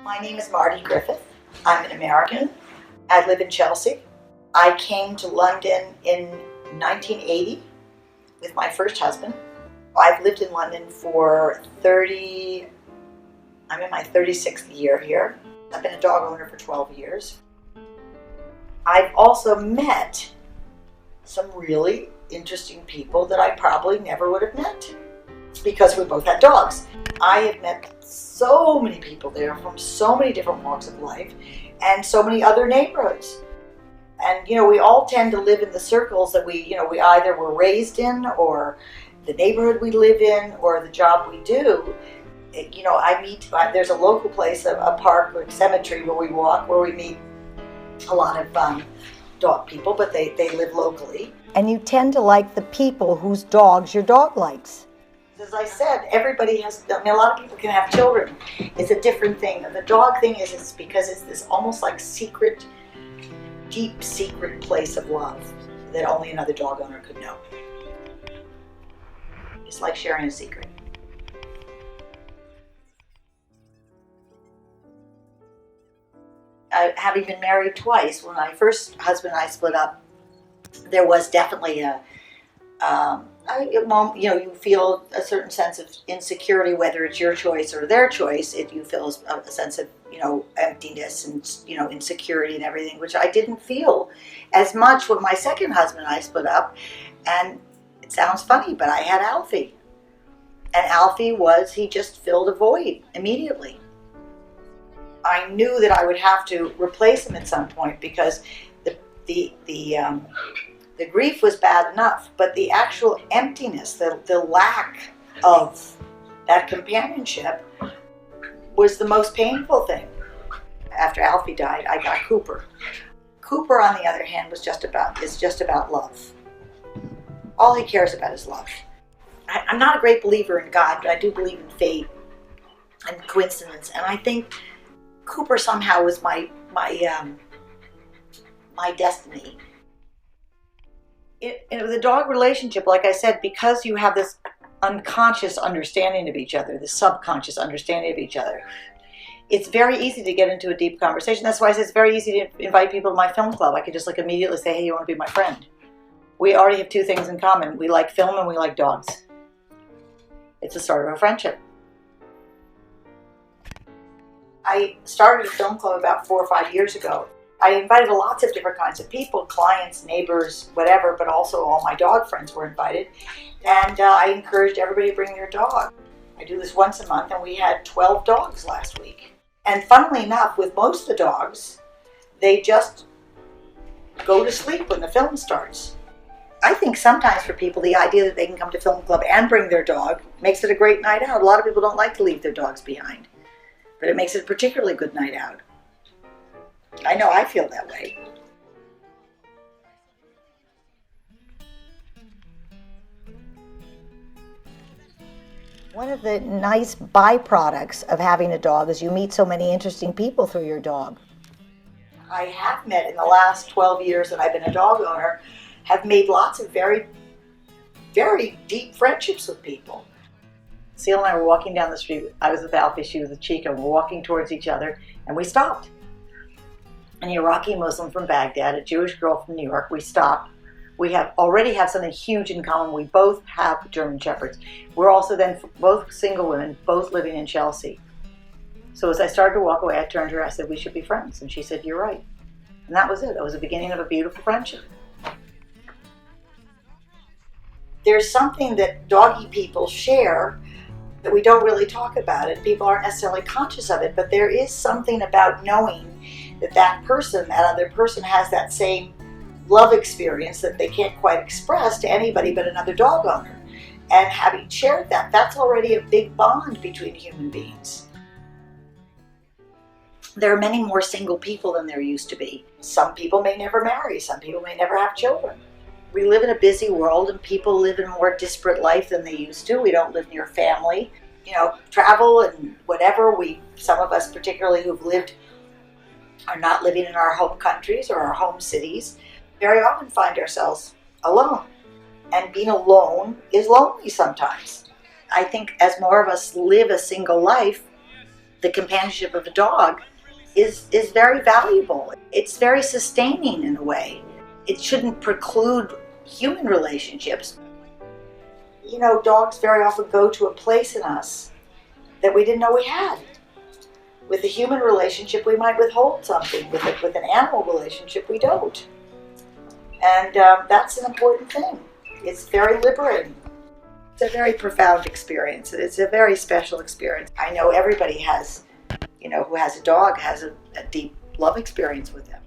My name is Mardy Griffith. I'm an American. I live in Chelsea. I came to London in 1980 with my first husband. I've lived in London for I'm in my 36th year here. I've been a dog owner for 12 years. I've also met some really interesting people that I probably never would have met because we both had dogs. I have met so many people there from so many different walks of life and so many other neighborhoods. And, we all tend to live in the circles that we either were raised in or the neighborhood we live in or the job we do. There's a local place, a park or a cemetery where we walk, where we meet a lot of dog people, but they live locally. And you tend to like the people whose dogs your dog likes. As I said, everybody has, a lot of people can have children. It's a different thing. The dog thing is, it's because it's this almost like secret, deep secret place of love that only another dog owner could know. It's like sharing a secret. Having been married twice, when my first husband and I split up, there was definitely you feel a certain sense of insecurity, whether it's your choice or their choice. You feel a sense of, emptiness and, insecurity and everything, which I didn't feel as much when my second husband and I split up. And it sounds funny, but I had Alfie. And Alfie he just filled a void immediately. I knew that I would have to replace him at some point because the grief was bad enough, but the actual emptiness, the lack of that companionship was the most painful thing. After Alfie died, I got Cooper. Cooper, on the other hand, is just about love. All he cares about is love. I'm not a great believer in God, but I do believe in fate and coincidence, and I think Cooper somehow was my destiny. With a dog relationship, like I said, because you have this unconscious understanding of each other, this subconscious understanding of each other, it's very easy to get into a deep conversation. That's why I say it's very easy to invite people to my film club. I could just immediately say, hey, you want to be my friend? We already have two things in common. We like film and we like dogs. It's the start of a friendship. I started a film club about 4 or 5 years ago. I invited lots of different kinds of people, clients, neighbors, whatever, but also all my dog friends were invited. And I encouraged everybody to bring their dog. I do this once a month, and we had 12 dogs last week. And funnily enough, with most of the dogs, they just go to sleep when the film starts. I think sometimes for people, the idea that they can come to film club and bring their dog makes it a great night out. A lot of people don't like to leave their dogs behind, but it makes it a particularly good night out. I know I feel that way. One of the nice byproducts of having a dog is you meet so many interesting people through your dog. I have met in the last 12 years that I've been a dog owner, have made lots of very, very deep friendships with people. Seal and I were walking down the street. I was with Alfie, she was with Chica. We're walking towards each other, and we stopped. An Iraqi Muslim from Baghdad, a Jewish girl from New York. We stopped. We already have something huge in common. We both have German Shepherds. We're also then both single women, both living in Chelsea. So as I started to walk away, I turned to her, I said, we should be friends. And she said, you're right. And that was it. That was the beginning of a beautiful friendship. There's something that doggy people share that we don't really talk about it. People aren't necessarily conscious of it, but there is something about knowing that that other person has that same love experience that they can't quite express to anybody but another dog owner. And having shared that, that's already a big bond between human beings. There are many more single people than there used to be. Some people may never marry, some people may never have children. We live in a busy world and people live in a more disparate life than they used to. We don't live near family. Travel and whatever, some of us particularly who've lived are not living in our home countries or our home cities, very often find ourselves alone. And being alone is lonely sometimes. I think as more of us live a single life, the companionship of a dog is very valuable. It's very sustaining in a way. It shouldn't preclude human relationships. You know, dogs very often go to a place in us that we didn't know we had. With a human relationship, we might withhold something. With an animal relationship, we don't. And that's an important thing. It's very liberating. It's a very profound experience. It's a very special experience. I know everybody has, you know, who has a dog has a deep love experience with them.